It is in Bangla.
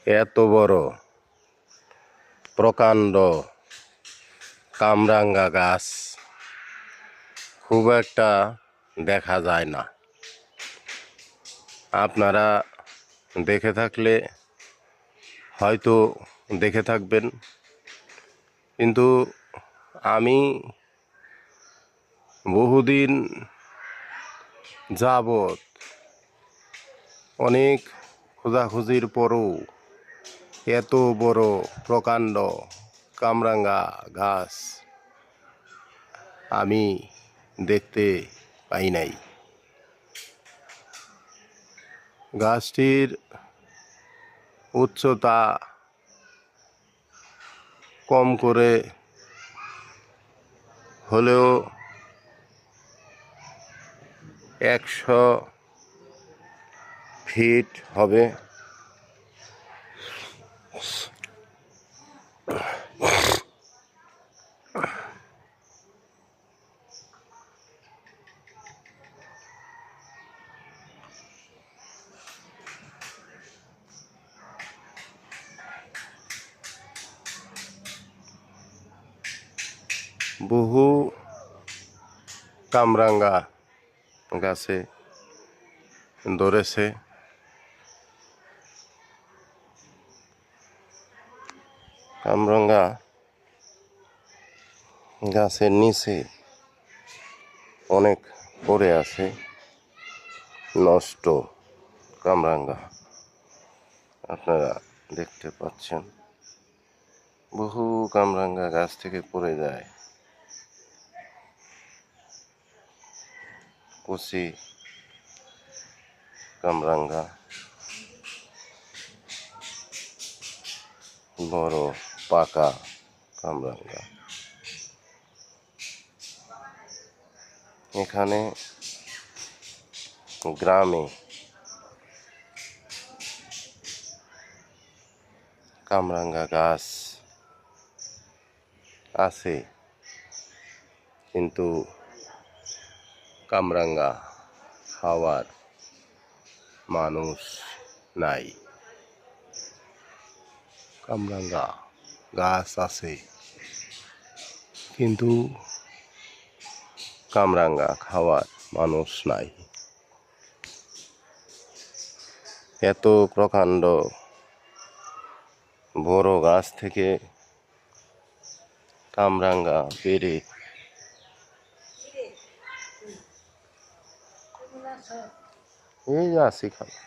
এত বড় প্রকাণ্ড কামরাঙ্গা গাছ খুব একটা দেখা যায় না। আপনারা দেখে থাকলে হয়তো দেখে থাকবেন, কিন্তু আমি বহুদিন যাবৎ অনেক খোঁজাখুঁজির পরও এত বড় প্রকাণ্ড কামরাঙ্গা গাছ আমি দেখতে পাই নাই। গাছটির উচ্চতা কম করে হলেও 100 ফিট হবে। বহু কামরাঙ্গা গাছে ধরেছে। কামরাঙ্গা গাছের নিচে অনেক পড়ে আছে নষ্ট কামরাঙ্গা, আপনারা দেখতে পাচ্ছেন। বহু কামরাঙ্গা গাছ থেকে পড়ে যায়। কচি কামরাঙ্গা, বড় পাকা কামরাঙ্গা। এখানে গ্রামে কামরাঙ্গা গাছ আছে, কিন্তু কামরাঙ্গা খাওয়ার মানুষ নাই। কামরাঙ্গা গাছ আছে, কিন্তু কামরাঙ্গা খাওয়ার মানুষ নাই। এত প্রকাণ্ড বড় গাছ থেকে কামরাঙ্গা পেড়ে এই যে আছি খালা।